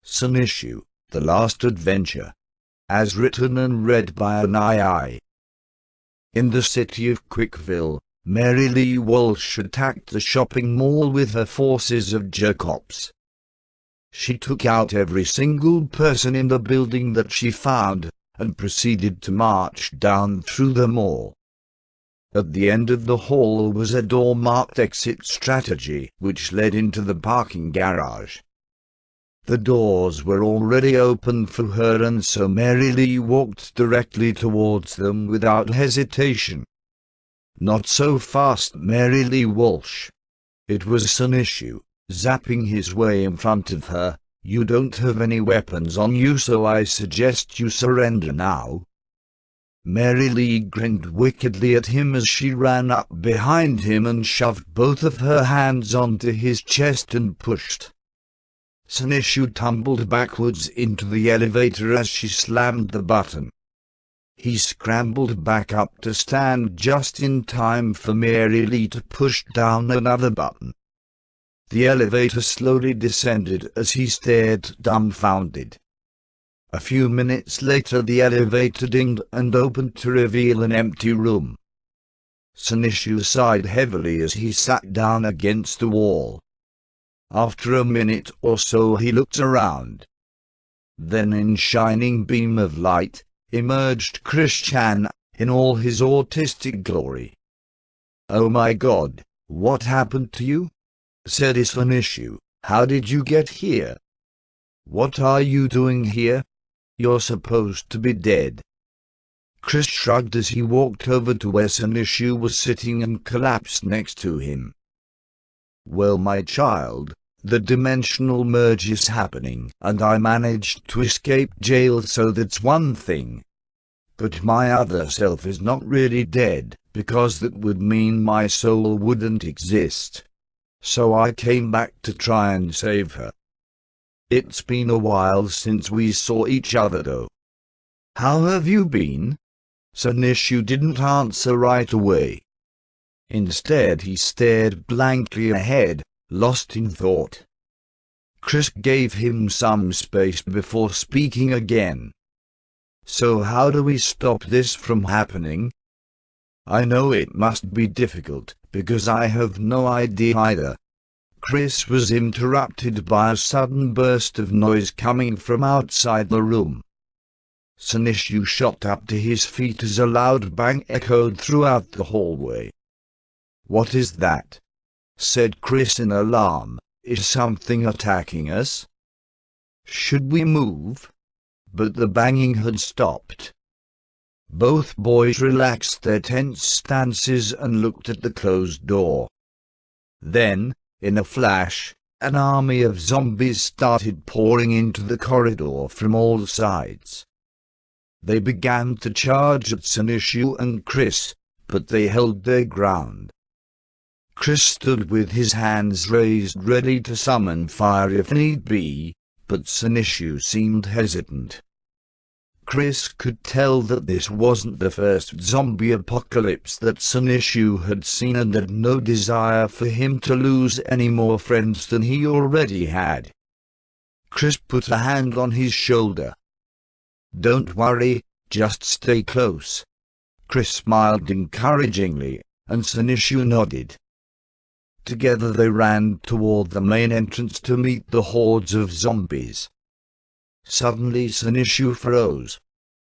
Sonichu, The Last Adventure. As written and read by an II. In the city of Quickville, Mary Lee Walsh attacked the shopping mall with her forces of jerk-ops. She took out every single person in the building that she found, and proceeded to march down through the mall. At the end of the hall was a door marked Exit Strategy, which led into the parking garage. The doors were already open for her, and so Mary Lee walked directly towards them without hesitation. Not so fast, Mary Lee Walsh. It was Sonichu, zapping his way in front of her. "You don't have any weapons on you, so I suggest you surrender now." Mary Lee grinned wickedly at him as she ran up behind him and shoved both of her hands onto his chest and pushed. Sonichu tumbled backwards into the elevator as she slammed the button. He scrambled back up to stand just in time for Mary Lee to push down another button. The elevator slowly descended as he stared dumbfounded. A few minutes later the elevator dinged and opened to reveal an empty room. Sonichu sighed heavily as he sat down against the wall. After a minute or so he looked around. Then in shining beam of light emerged Christian in all his autistic glory. "Oh my God, what happened to you?" said Sonichu. "How did you get here? What are you doing here? You're supposed to be dead." Chris shrugged as he walked over to where Sonichu was sitting and collapsed next to him. "Well, my child, the dimensional merge is happening, and I managed to escape jail, so that's one thing. But my other self is not really dead, because that would mean my soul wouldn't exist. So I came back to try and save her. It's been a while since we saw each other though. How have you been?" Sonichu didn't answer right away. Instead he stared blankly ahead, lost in thought. Chris gave him some space before speaking again. "So how do we stop this from happening? I know it must be difficult, because I have no idea either." Chris was interrupted by a sudden burst of noise coming from outside the room. Sonichu shot up to his feet as a loud bang echoed throughout the hallway. "What is that?" said Chris in alarm. "Is something attacking us? Should we move?" But the banging had stopped. Both boys relaxed their tense stances and looked at the closed door. Then, in a flash, an army of zombies started pouring into the corridor from all sides. They began to charge at Sonichu and Chris, but they held their ground. Chris stood with his hands raised ready to summon fire if need be, but Sonichu seemed hesitant. Chris could tell that this wasn't the first zombie apocalypse that Sonichu had seen, and had no desire for him to lose any more friends than he already had. Chris put a hand on his shoulder. "Don't worry, just stay close." Chris smiled encouragingly, and Sonichu nodded. Together they ran toward the main entrance to meet the hordes of zombies. Suddenly Sonichu froze.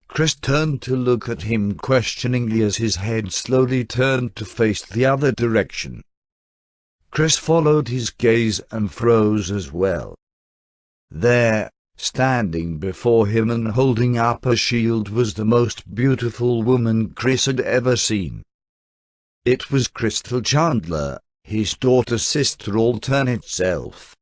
Chris turned to look at him questioningly as his head slowly turned to face the other direction. Chris followed his gaze and froze as well. There, standing before him and holding up a shield, was the most beautiful woman Chris had ever seen. It was Crystal Chandler, his daughter's sister alternate self.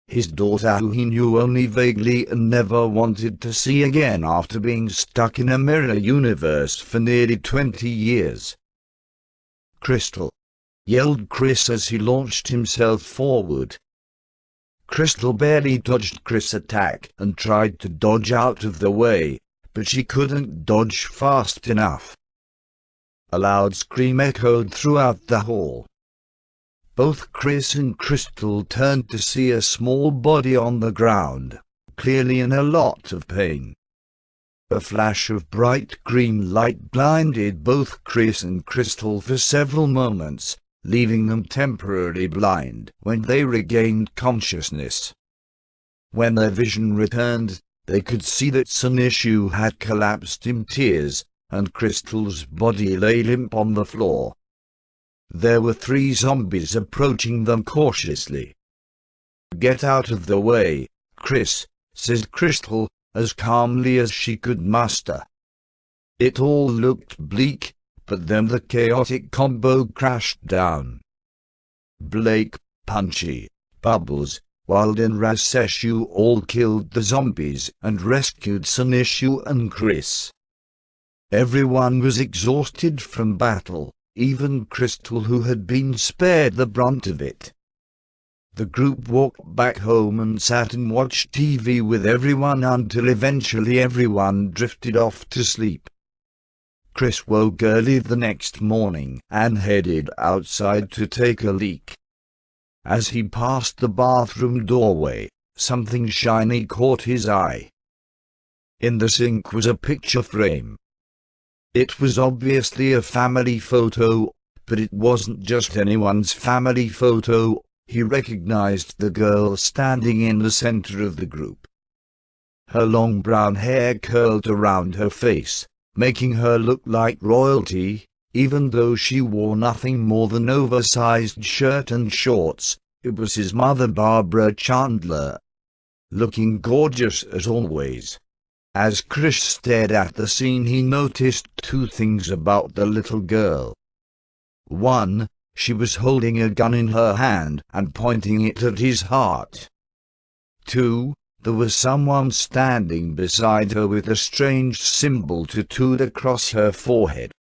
His daughter, who he knew only vaguely and never wanted to see again after being stuck in a mirror universe for nearly 20 years. "Crystal!" yelled Chris as he launched himself forward. Crystal barely dodged Chris' attack and tried to dodge out of the way, but she couldn't dodge fast enough. A loud scream echoed throughout the hall. Both Chris and Crystal turned to see a small body on the ground. clearly in a lot of pain. A flash of bright green light blinded both Chris and Crystal for several moments, leaving them temporarily blind when they regained consciousness. When their vision returned, they could see that Sonichu had collapsed in tears, and Crystal's body lay limp on the floor. There were 3 zombies approaching them cautiously. "Get out of the way, Chris," said Crystal, as calmly as she could muster. It all looked bleak, but then the chaotic combo crashed down. Blake, Punchy, Bubbles, Wild and Raseshu all killed the zombies and rescued Sonichu and Chris. Everyone was exhausted from battle, even Crystal, who had been spared the brunt of it. The group walked back home and sat and watched TV with everyone until eventually everyone drifted off to sleep. Chris woke early the next morning and headed outside to take a leak. As he passed the bathroom doorway, something shiny caught his eye. In the sink was a picture frame. It was obviously a family photo, but it wasn't just anyone's family photo. He recognized the girl standing in the center of the group. Her long brown hair curled around her face, making her look like royalty, even though she wore nothing more than oversized shirt and shorts. It was his mother, Barbara Chandler, looking gorgeous as always. As Chris stared at the scene, he noticed 2 things about the little girl. 1, she was holding a gun in her hand and pointing it at his heart. 2, there was someone standing beside her with a strange symbol tattooed across her forehead.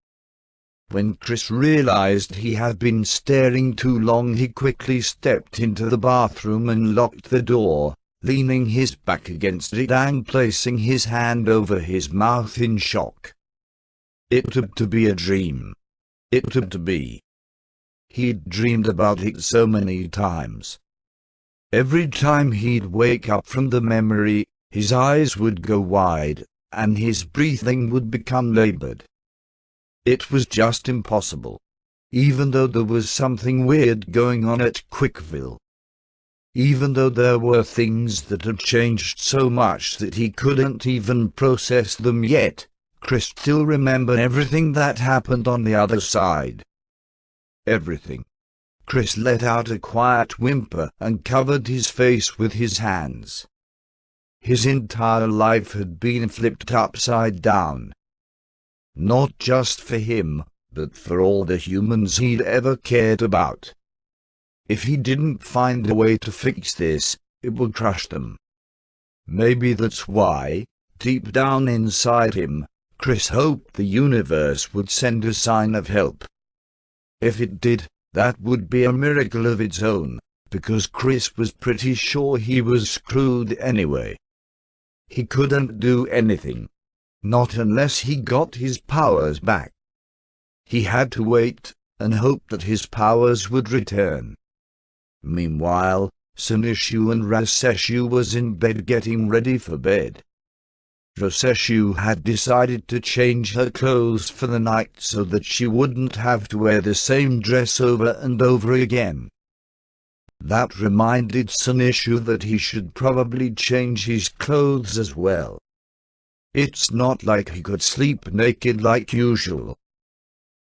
When Chris realized he had been staring too long, he quickly stepped into the bathroom and locked the door, leaning his back against it and placing his hand over his mouth in shock. It had to be a dream. It had to be. He'd dreamed about it so many times. Every time he'd wake up from the memory, his eyes would go wide, and his breathing would become labored. It was just impossible, even though there was something weird going on at Quickville. Even though there were things that had changed so much that he couldn't even process them yet, Chris still remembered everything that happened on the other side. Everything. Chris let out a quiet whimper and covered his face with his hands. His entire life had been flipped upside down. Not just for him, but for all the humans he'd ever cared about. If he didn't find a way to fix this, it would crush them. Maybe that's why, deep down inside him, Chris hoped the universe would send a sign of help. If it did, that would be a miracle of its own, because Chris was pretty sure he was screwed anyway. He couldn't do anything. Not unless he got his powers back. He had to wait and hope that his powers would return. Meanwhile, Sonichu and Raseshu was in bed getting ready for bed. Raseshu had decided to change her clothes for the night so that she wouldn't have to wear the same dress over and over again. That reminded Sonichu that he should probably change his clothes as well. It's not like he could sleep naked like usual.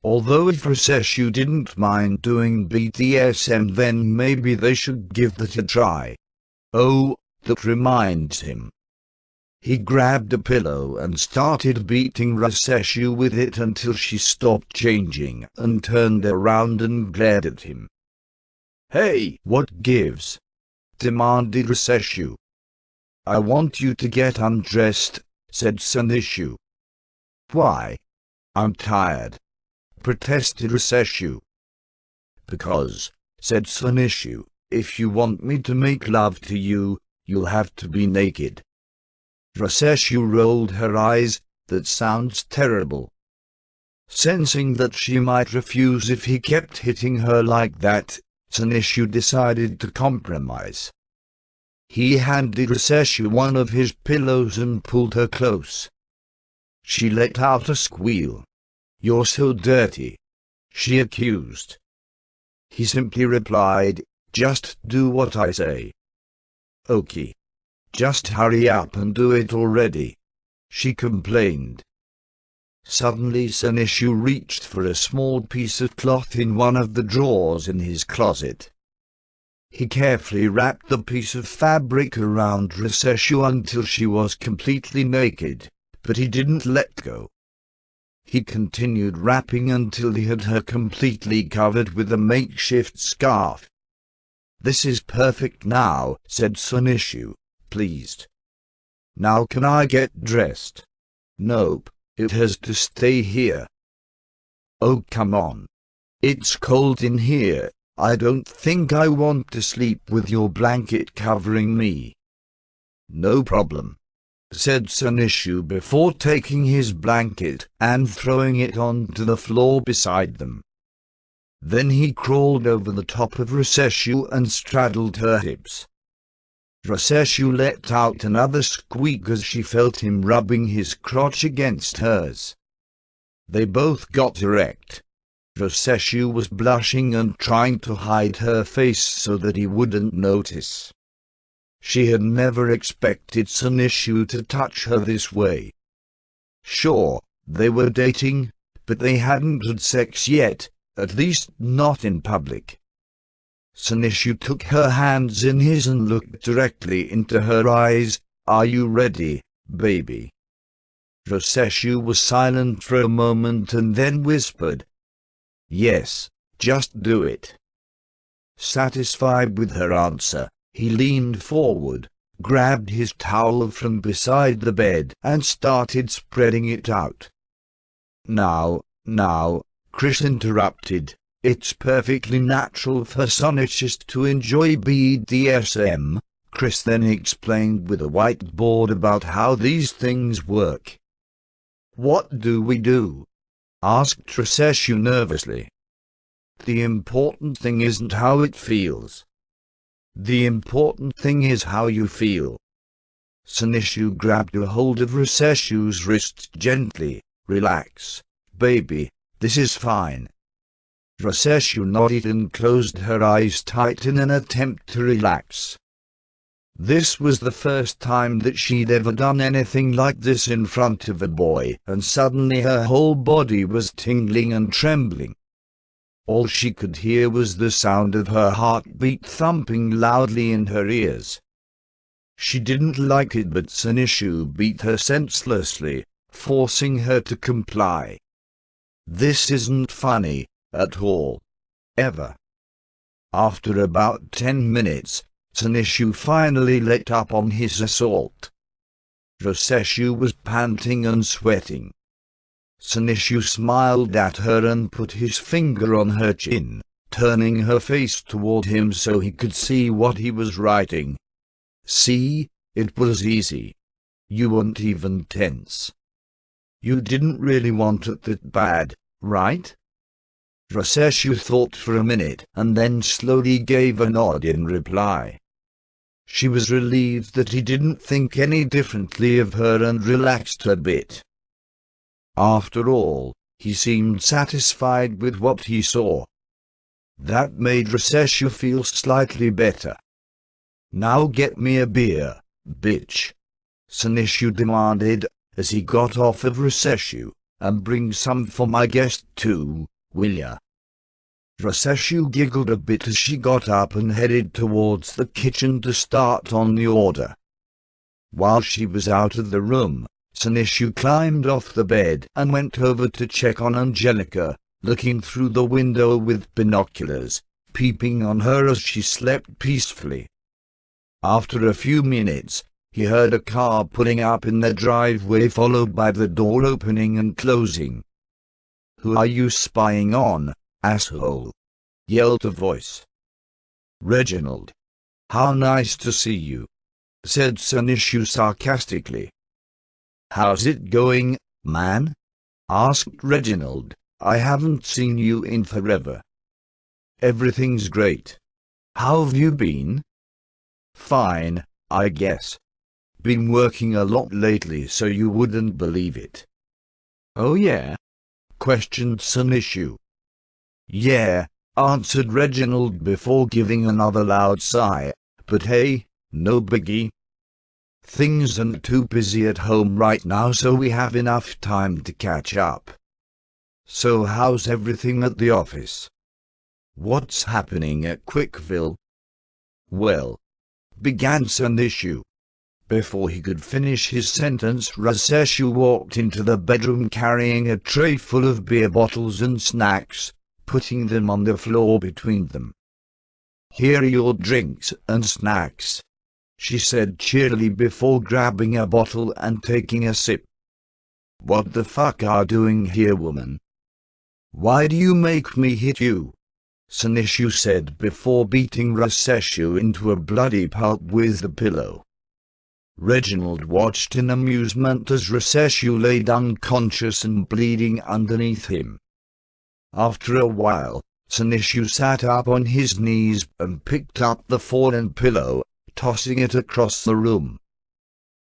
Although if Raseshu didn't mind doing BDSM, then maybe they should give that a try. Oh, that reminds him. He grabbed a pillow and started beating Raseshu with it until she stopped changing and turned around and glared at him. "Hey, what gives?" demanded Raseshu. "I want you to get undressed," said Sonichu. "Why?" "I'm tired," protested Raseshu. "Because," said Sonichu, "if you want me to make love to you, you'll have to be naked." Raseshu rolled her eyes. "That sounds terrible." Sensing that she might refuse if he kept hitting her like that, Sonichu decided to compromise. He handed Sonichu one of his pillows and pulled her close. She let out a squeal. "You're so dirty," she accused. He simply replied, "Just do what I say." "Okay. Just hurry up and do it already," she complained. Suddenly Sonichu reached for a small piece of cloth in one of the drawers in his closet. He carefully wrapped the piece of fabric around Sonichu until she was completely naked, but he didn't let go. He continued wrapping until he had her completely covered with a makeshift scarf. "This is perfect now," said Sonichu, pleased. "Now can I get dressed?" "Nope, it has to stay here." "Oh, come on. It's cold in here. I don't think I want to sleep with your blanket covering me." "No problem," said Sonichu before taking his blanket and throwing it onto the floor beside them. Then he crawled over the top of Sonichu and straddled her hips. Sonichu let out another squeak as she felt him rubbing his crotch against hers. They both got erect. Sonichu was blushing and trying to hide her face so that he wouldn't notice. She had never expected Sonichu to touch her this way. Sure, they were dating, but they hadn't had sex yet, at least not in public. Sonichu took her hands in his and looked directly into her eyes. "Are you ready, baby?" Sonichu was silent for a moment and then whispered, "Yes, just do it." Satisfied with her answer, he leaned forward, grabbed his towel from beside the bed and started spreading it out. Now, Chris interrupted. "It's perfectly natural for Sonichus to enjoy BDSM," Chris then explained with a whiteboard about how these things work. "What do we do?" asked Sonichu nervously. "The important thing isn't how it feels. The important thing is how you feel." Sonichu grabbed a hold of Sonichu's wrists gently. "Relax, baby, this is fine." Sonichu nodded and closed her eyes tight in an attempt to relax. This was the first time that she'd ever done anything like this in front of a boy, and suddenly her whole body was tingling and trembling. All she could hear was the sound of her heartbeat thumping loudly in her ears. She didn't like it, but Sonichu beat her senselessly, forcing her to comply. This isn't funny at all. Ever. After about 10 minutes, Sonichu finally let up on his assault. Sonichu was panting and sweating. Sonichu smiled at her and put his finger on her chin, turning her face toward him so he could see what he was writing. "See, it was easy. You weren't even tense. You didn't really want it that bad, right?" Sonichu thought for a minute and then slowly gave a nod in reply. She was relieved that he didn't think any differently of her and relaxed a bit. After all, he seemed satisfied with what he saw. That made Sonichu feel slightly better. "Now get me a beer, bitch," Sonichu demanded as he got off of Sonichu, "and bring some for my guest too, will ya?" Sonichu giggled a bit as she got up and headed towards the kitchen to start on the order. While she was out of the room, Sonichu climbed off the bed and went over to check on Angelica, looking through the window with binoculars, peeping on her as she slept peacefully. After a few minutes, he heard a car pulling up in the driveway, followed by the door opening and closing. "Who are you spying on, asshole?" yelled a voice. "Reginald. How nice to see you," said Sonichu sarcastically. "How's it going, man?" asked Reginald. "I haven't seen you in forever." "Everything's great. How've you been?" "Fine, I guess. Been working a lot lately, so you wouldn't believe it. Oh yeah? Questioned Sonichu. Yeah, answered Reginald before giving another loud sigh, but hey, no biggie. Things aren't too busy at home right now, so we have enough time to catch up. So how's everything at the office? What's happening at Quickville? Well, began Sonichu. Before he could finish his sentence, Sonichu walked into the bedroom carrying a tray full of beer bottles and snacks, putting them on the floor between them. Here are your drinks and snacks, she said cheerily before grabbing a bottle and taking a sip. What the fuck are you doing here, woman? Why do you make me hit you? Sonichu said before beating Sonichu into a bloody pulp with the pillow. Reginald watched in amusement as Sonichu laid unconscious and bleeding underneath him. After a while, Sonichu sat up on his knees and picked up the fallen pillow, tossing it across the room.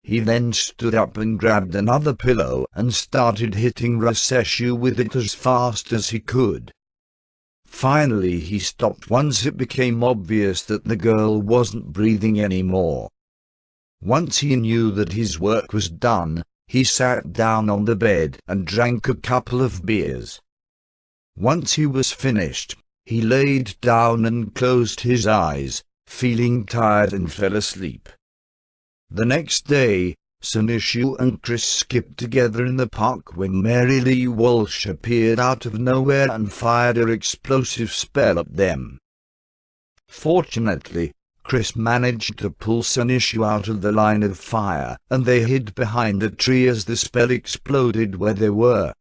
He then stood up and grabbed another pillow and started hitting Sonichu with it as fast as he could. Finally he stopped once it became obvious that the girl wasn't breathing anymore. Once he knew that his work was done, he sat down on the bed and drank a couple of beers. Once he was finished, he laid down and closed his eyes, feeling tired, and fell asleep. The next day, Sonichu and Chris skipped together in the park when Mary Lee Walsh appeared out of nowhere and fired her explosive spell at them. Fortunately, Chris managed to pull Sonichu out of the line of fire, and they hid behind a tree as the spell exploded where they were.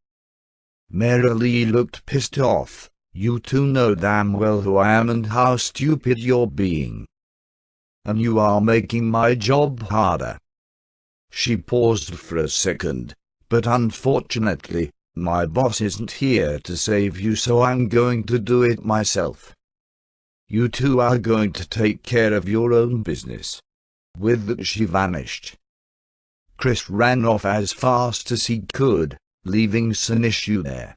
Mary Lee looked pissed off. You two know damn well who I am and how stupid you're being. And you are making my job harder. She paused for a second, but unfortunately, my boss isn't here to save you, so I'm going to do it myself. You two are going to take care of your own business. With that she vanished. Chris ran off as fast as he could, leaving Sonichu there.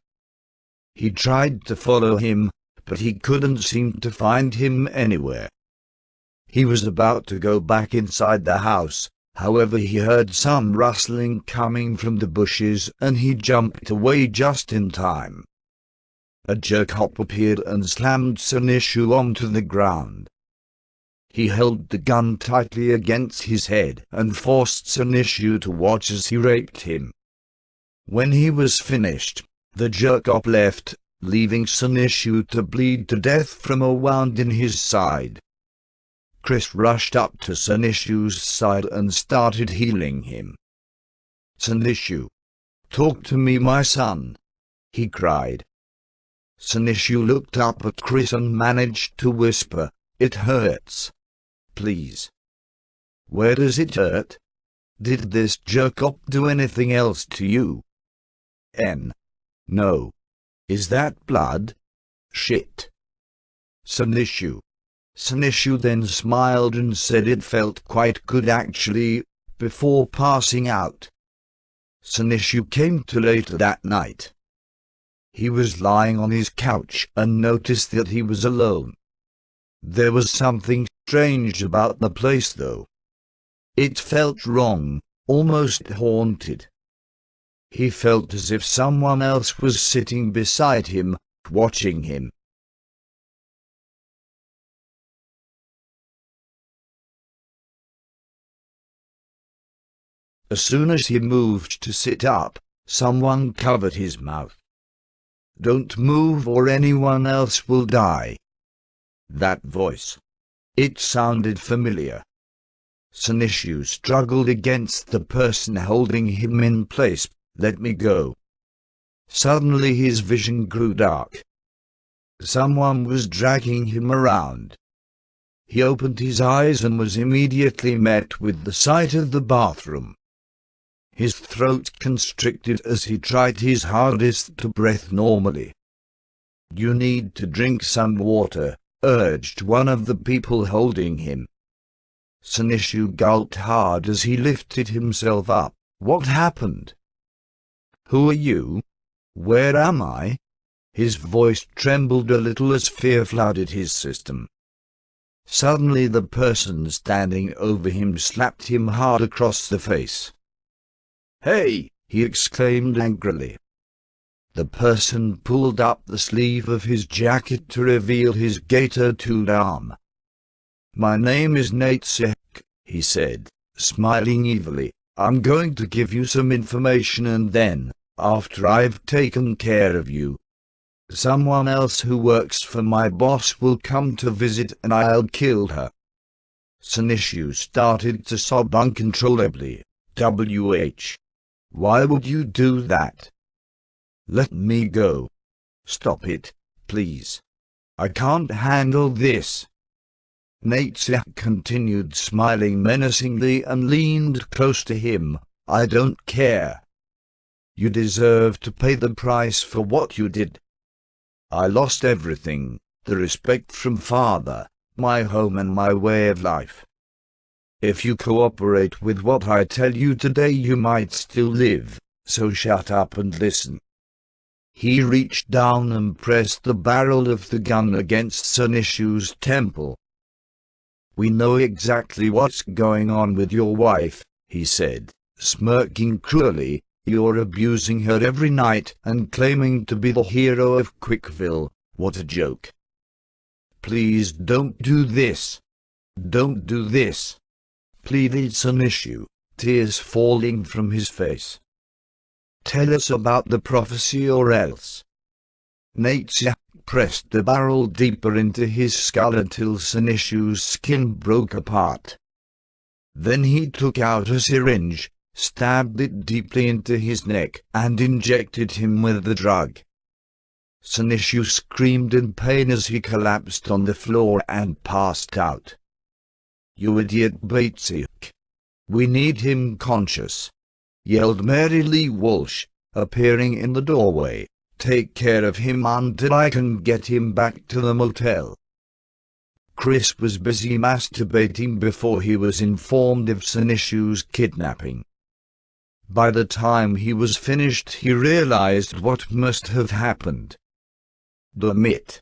He tried to follow him, but he couldn't seem to find him anywhere. He was about to go back inside the house, however he heard some rustling coming from the bushes and he jumped away just in time. A jerk-hop appeared and slammed Sonichu onto the ground. He held the gun tightly against his head and forced Sonichu to watch as he raped him. When he was finished, the jerk-hop left, leaving Sonichu to bleed to death from a wound in his side. Chris rushed up to Sonichu's side and started healing him. Sonichu, talk to me, my son, he cried. Sonichu looked up at Chris and managed to whisper, it hurts. Please. Where does it hurt? Did this jerk-op do anything else to you? No. Is that blood? Shit. Sonichu then smiled and said it felt quite good actually, before passing out. Sonichu came to later that night. He was lying on his couch and noticed that he was alone. There was something strange about the place though. It felt wrong, almost haunted. He felt as if someone else was sitting beside him, watching him. As soon as he moved to sit up, someone covered his mouth. Don't move or anyone else will die. That voice. It sounded familiar. Sonichu struggled against the person holding him in place. Let me go. Suddenly his vision grew dark. Someone was dragging him around. He opened his eyes and was immediately met with the sight of the bathroom. His throat constricted as he tried his hardest to breathe normally. You need to drink some water, urged one of the people holding him. Sonichu gulped hard as he lifted himself up. What happened? Who are you? Where am I? His voice trembled a little as fear flooded his system. Suddenly the person standing over him slapped him hard across the face. "Hey!" he exclaimed angrily. The person pulled up the sleeve of his jacket to reveal his gator-toothed arm. "My name is Sonichu," he said, smiling evilly. "I'm going to give you some information and then, after I've taken care of you, someone else who works for my boss will come to visit and I'll kill her." Sonichu started to sob uncontrollably. Why would you do that? Let me go. Stop it, please. I can't handle this. Sonichu continued smiling menacingly and leaned close to him. I don't care. You deserve to pay the price for what you did. I lost everything, the respect from father, my home and my way of life. If you cooperate with what I tell you today you might still live, so shut up and listen. He reached down and pressed the barrel of the gun against Sonichu's temple. We know exactly what's going on with your wife, he said, smirking cruelly. You're abusing her every night and claiming to be the hero of Quickville. What a joke. Please don't do this. Don't do this, pleaded Sonichu, tears falling from his face. Tell us about the prophecy or else. Sonichu pressed the barrel deeper into his skull until Sonichu's skin broke apart. Then he took out a syringe, stabbed it deeply into his neck, and injected him with the drug. Sonichu screamed in pain as he collapsed on the floor and passed out. You idiot Batesiuk. We need him conscious, yelled Mary Lee Walsh, appearing in the doorway. Take care of him until I can get him back to the motel. Chris was busy masturbating before he was informed of Sonichu's kidnapping. By the time he was finished he realized what must have happened. Damn it!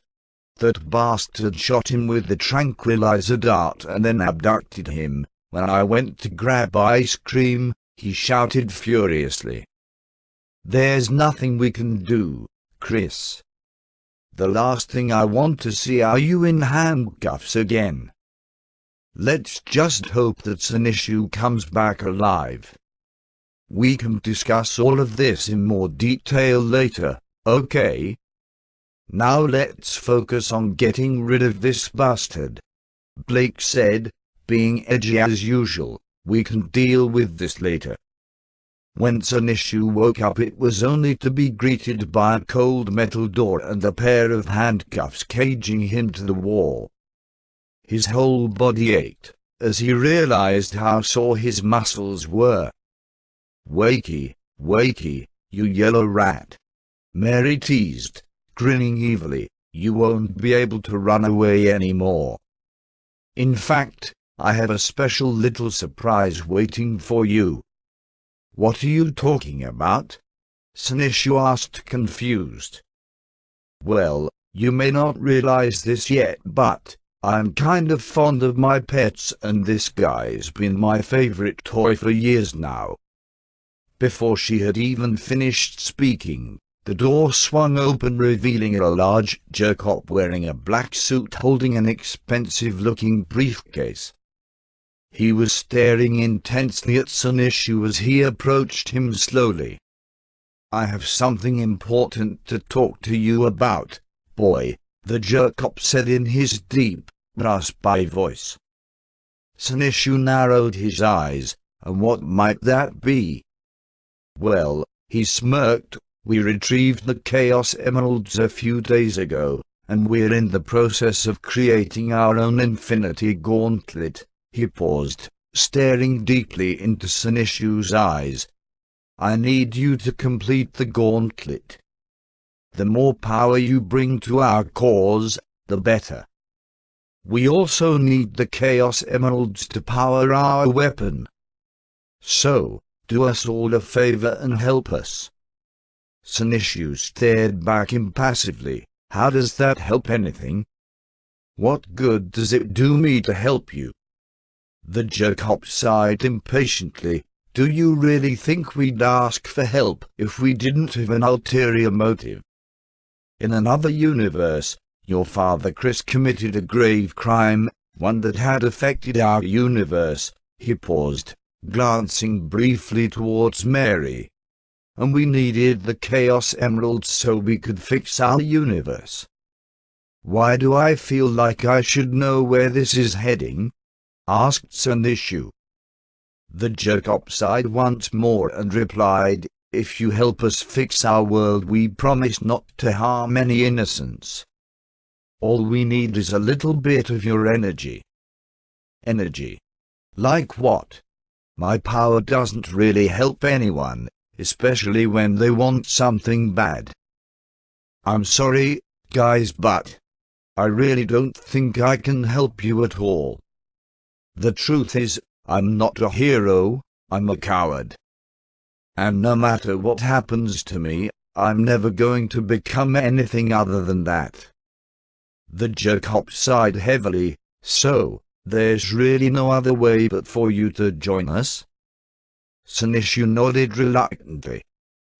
That bastard shot him with the tranquilizer dart and then abducted him. When I went to grab ice cream, he shouted furiously. There's nothing we can do, Chris. The last thing I want to see are you in handcuffs again. Let's just hope that Sonichu comes back alive. We can discuss all of this in more detail later, okay? Now let's focus on getting rid of this bastard. Blake said, being edgy as usual. We can deal with this later. When Sonichu woke up it was only to be greeted by a cold metal door and a pair of handcuffs caging him to the wall. His whole body ached, as he realized how sore his muscles were. Wakey, wakey, you yellow rat. Mary teased, grinning evilly. You won't be able to run away anymore. In fact, I have a special little surprise waiting for you. What are you talking about? Sonichu asked, confused. Well, you may not realize this yet, but I'm kind of fond of my pets and this guy's been my favorite toy for years now. Before she had even finished speaking, the door swung open revealing a large jerk-op wearing a black suit holding an expensive-looking briefcase. He was staring intensely at Sonichu as he approached him slowly. I have something important to talk to you about, boy, the jerk-op said in his deep, raspy voice. Sonichu narrowed his eyes, and what might that be? Well, he smirked, we retrieved the Chaos Emeralds a few days ago, and we're in the process of creating our own Infinity Gauntlet. He paused, staring deeply into Sonichu's eyes. I need you to complete the gauntlet. The more power you bring to our cause, the better. We also need the Chaos Emeralds to power our weapon. So, do us all a favor and help us." Sonichu stared back impassively. "How does that help anything? What good does it do me to help you?" The jerk sighed impatiently. "Do you really think we'd ask for help if we didn't have an ulterior motive? In another universe, your father Chris committed a grave crime, one that had affected our universe." He paused, glancing briefly towards Mary. "And we needed the Chaos Emeralds so we could fix our universe. Why do I feel like I should know where this is heading?" asked Sonichu. The jerk sighed once more and replied, "If you help us fix our world, we promise not to harm any innocents. All we need is a little bit of your energy." "Energy? Like what? My power doesn't really help anyone, especially when they want something bad. I'm sorry, guys, but I really don't think I can help you at all. The truth is, I'm not a hero, I'm a coward. And no matter what happens to me, I'm never going to become anything other than that." The jerk sighed heavily. "So, there's really no other way but for you to join us?" Sonichu nodded reluctantly.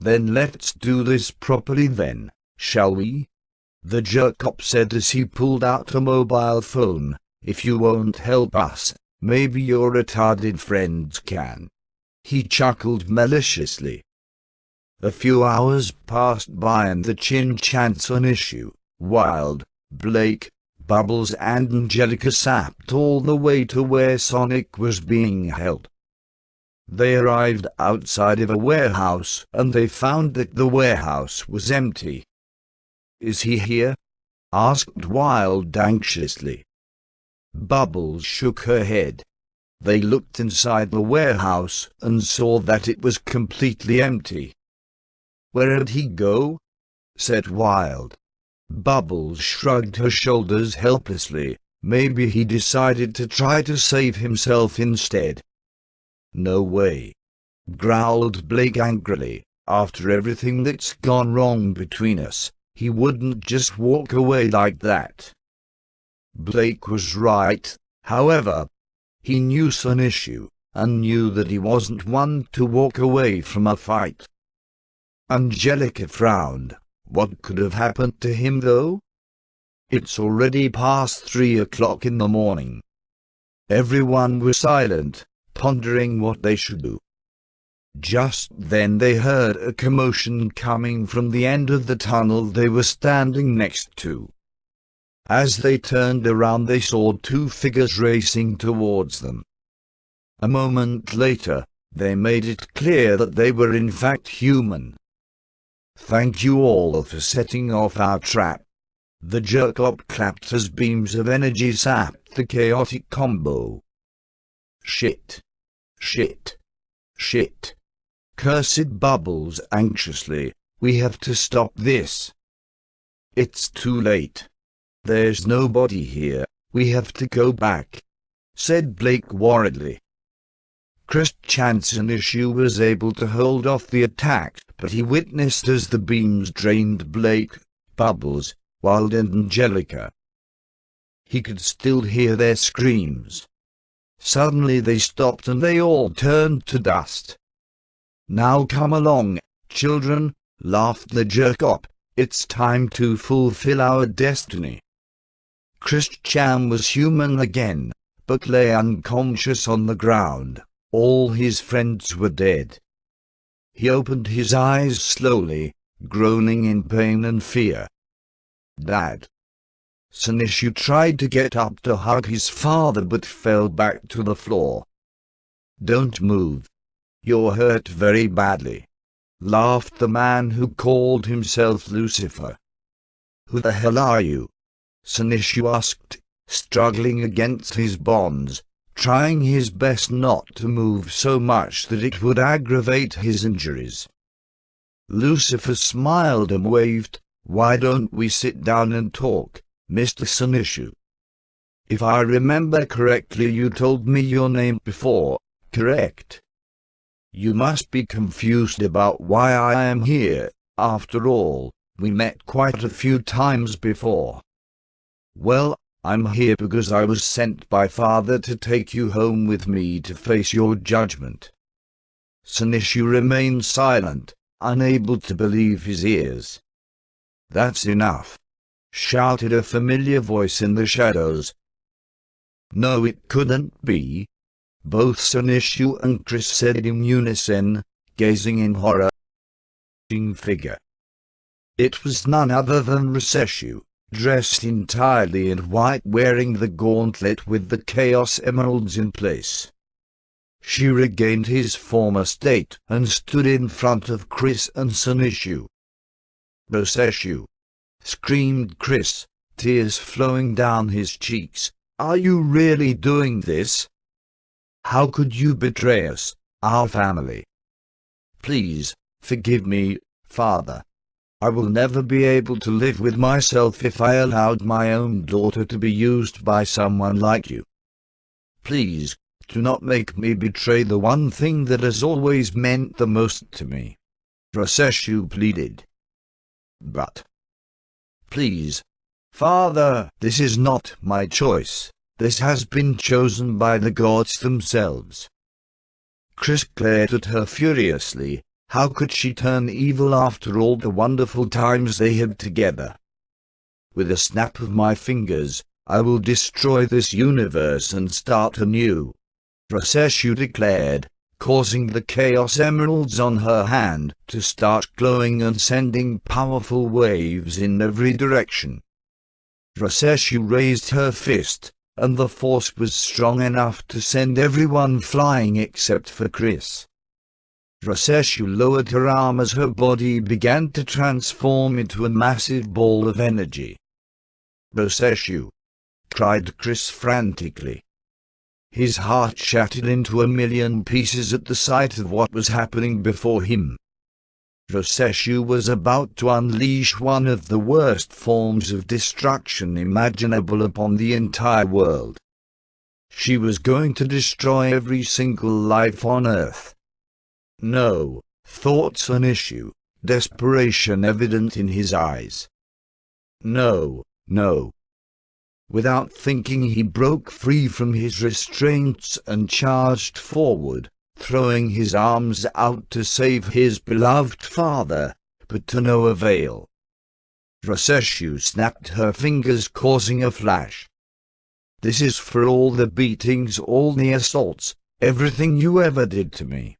"Then let's do this properly then, shall we?" The jerk said as he pulled out a mobile phone. "If you won't help us, maybe your retarded friends can." He chuckled maliciously. A few hours passed by and the Chin-Chan Sonichu, Wild, Blake, Bubbles and Angelica sapped all the way to where Sonic was being held. They arrived outside of a warehouse and they found that the warehouse was empty. "Is he here?" asked Wild anxiously. Bubbles shook her head. They looked inside the warehouse and saw that it was completely empty. "Where'd he go?" said Wild. Bubbles shrugged her shoulders helplessly. "Maybe he decided to try to save himself instead." "No way," growled Blake angrily. "After everything that's gone wrong between us, he wouldn't just walk away like that." Blake was right, however. He knew Sonichu, and knew that he wasn't one to walk away from a fight. Angelica frowned. What could have happened to him though? It's already past 3 o'clock in the morning. Everyone was silent, pondering what they should do. Just then they heard a commotion coming from the end of the tunnel they were standing next to. As they turned around they saw two figures racing towards them. A moment later, they made it clear that they were in fact human. "Thank you all for setting off our trap." The jerk-up clapped as beams of energy sapped the chaotic combo. "Shit! Shit! Shit!" cursed Bubbles anxiously. "We have to stop this." "It's too late. There's nobody here. We have to go back," said Blake worriedly. Chris-Chan Sonichu was able to hold off the attack, but he witnessed as the beams drained Blake, Bubbles, Wild and Angelica. He could still hear their screams. Suddenly they stopped and they all turned to dust. "Now come along, children," laughed the jerk-op. "It's time to fulfill our destiny." Chris-Chan was human again, but lay unconscious on the ground. All his friends were dead. He opened his eyes slowly, groaning in pain and fear. "Dad." Sonichu tried to get up to hug his father but fell back to the floor. "Don't move. You're hurt very badly," laughed the man who called himself Lucifer. "Who the hell are you?" Sonichu asked, struggling against his bonds, trying his best not to move so much that it would aggravate his injuries. Lucifer smiled and waved. "Why don't we sit down and talk, Mr. Sonichu?" If I remember correctly, you told me your name before, correct? You must be confused about why I am here. After all, we met quite a few times before. Well, I'm here because I was sent by Father to take you home with me to face your judgment. Sonichu remained silent, unable to believe his ears. That's enough, shouted a familiar voice in the shadows. No, it couldn't be, both Sonichu and Chris said in unison, gazing in horror. Figure. It was none other than Sonichu, dressed entirely in white, wearing the gauntlet with the Chaos Emeralds in place. She regained his former state and stood in front of Chris and Sonichu. Sonichu, screamed Chris, tears flowing down his cheeks. Are you really doing this? How could you betray us, our family? Please, forgive me, Father. I will never be able to live with myself if I allowed my own daughter to be used by someone like you. Please, do not make me betray the one thing that has always meant the most to me. Sonichu pleaded. But, please, Father, this is not my choice. This has been chosen by the gods themselves. Chris glared at her furiously. How could she turn evil after all the wonderful times they had together? With a snap of my fingers, I will destroy this universe and start anew, Sonichu declared, causing the Chaos Emeralds on her hand to start glowing and sending powerful waves in every direction. Sonichu raised her fist, and the force was strong enough to send everyone flying except for Chris. Sonichu lowered her arm as her body began to transform into a massive ball of energy. Sonichu, cried Chris frantically. His heart shattered into a million pieces at the sight of what was happening before him. Sonichu was about to unleash one of the worst forms of destruction imaginable upon the entire world. She was going to destroy every single life on Earth. No, thought Sonichu, desperation evident in his eyes. No, no. Without thinking, he broke free from his restraints and charged forward, throwing his arms out to save his beloved father, but to no avail. Sonichu snapped her fingers, causing a flash. This is for all the beatings, all the assaults, everything you ever did to me.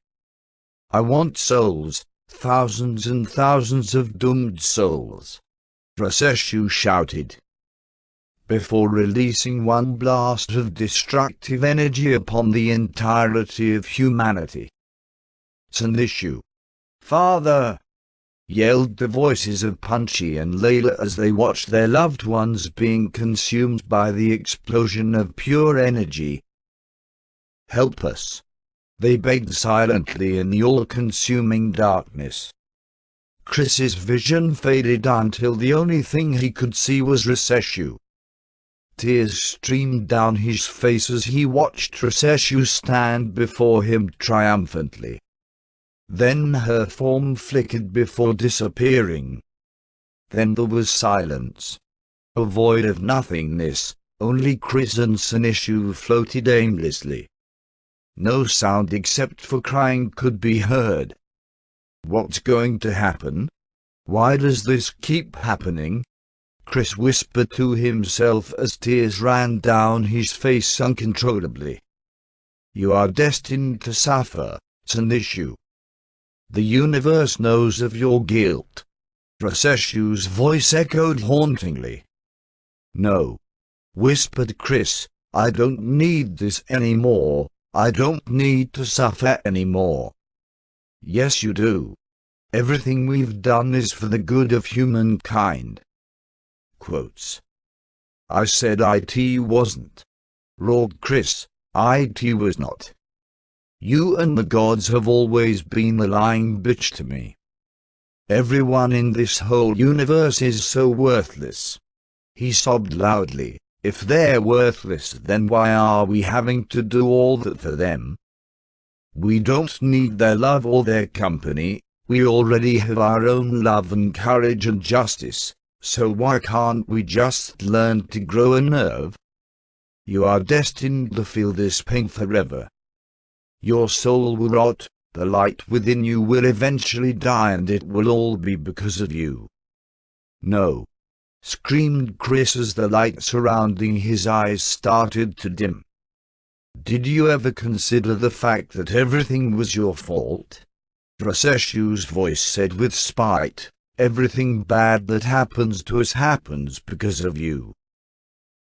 I want souls, thousands and thousands of doomed souls, Sonichu shouted, before releasing one blast of destructive energy upon the entirety of humanity. Sonichu, Father! Yelled the voices of Punchy and Layla as they watched their loved ones being consumed by the explosion of pure energy. Help us! They begged silently in the all-consuming darkness. Chris's vision faded until the only thing he could see was Sonichu. Tears streamed down his face as he watched Sonichu stand before him triumphantly. Then her form flickered before disappearing. Then there was silence. A void of nothingness, only Chris and Sonichu floated aimlessly. No sound except for crying could be heard. What's going to happen? Why does this keep happening? Chris whispered to himself as tears ran down his face uncontrollably. You are destined to suffer, Sonichu. The universe knows of your guilt. Sonichu's voice echoed hauntingly. No, whispered Chris, I don't need this anymore. I don't need to suffer anymore. Yes, you do. Everything we've done is for the good of humankind. Quotes. I said it wasn't. Roared Chris, it was not. You and the gods have always been the lying bitch to me. Everyone in this whole universe is so worthless. He sobbed loudly, If they're worthless, then why are we having to do all that for them? We don't need their love or their company. We already have our own love and courage and justice, so why can't we just learn to grow a nerve? You are destined to feel this pain forever. Your soul will rot, the light within you will eventually die, and it will all be because of you. No! Screamed Chris as the light surrounding his eyes started to dim. Did you ever consider the fact that everything was your fault? Sonichu's voice said with spite, everything bad that happens to us happens because of you.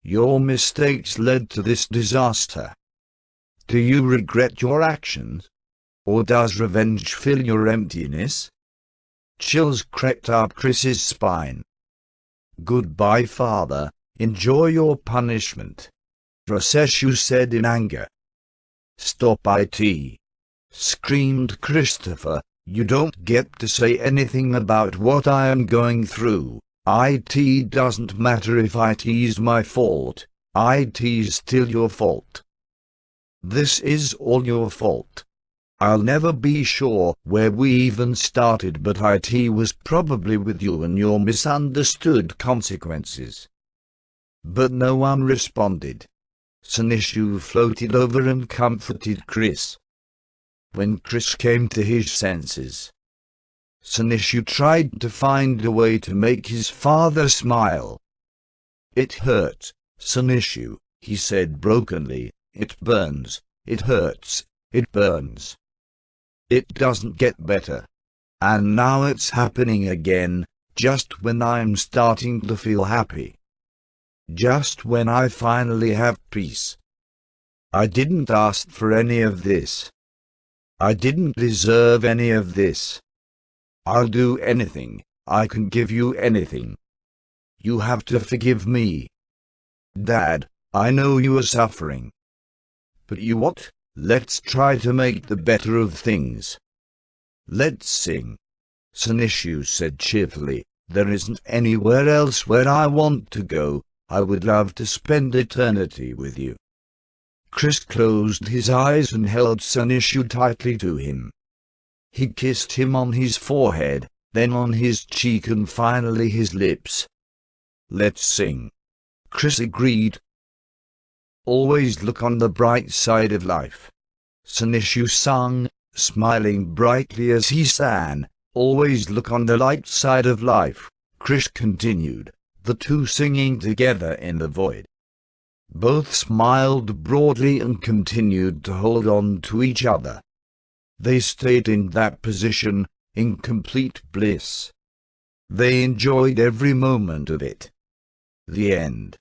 Your mistakes led to this disaster. Do you regret your actions? Or does revenge fill your emptiness? Chills crept up Chris's spine. Goodbye, father. Enjoy your punishment, Sonichu said in anger. Stop it! Screamed Christopher. You don't get to say anything about what I am going through. It doesn't matter if it's my fault. It's still your fault. This is all your fault. I'll never be sure where we even started, but it was probably with you and your misunderstood consequences. But no one responded. Sonichu floated over and comforted Chris. When Chris came to his senses, Sonichu tried to find a way to make his father smile. It hurts, Sonichu, he said brokenly. It burns. It hurts. It burns. It doesn't get better. And now it's happening again, just when I'm starting to feel happy. Just when I finally have peace. I didn't ask for any of this. I didn't deserve any of this. I'll do anything. I can give you anything. You have to forgive me. Dad, I know you are suffering. But you what? Let's try to make the better of things. Let's sing. Sonichu said cheerfully. There isn't anywhere else where I want to go. I would love to spend eternity with you. Chris closed his eyes and held Sonichu tightly to him. He kissed him on his forehead, then on his cheek and finally his lips. Let's sing. Chris agreed. Always look on the bright side of life. Sonichu sang, smiling brightly as he sang. Always look on the light side of life, Chris continued, the two singing together in the void. Both smiled broadly and continued to hold on to each other. They stayed in that position, in complete bliss. They enjoyed every moment of it. The end.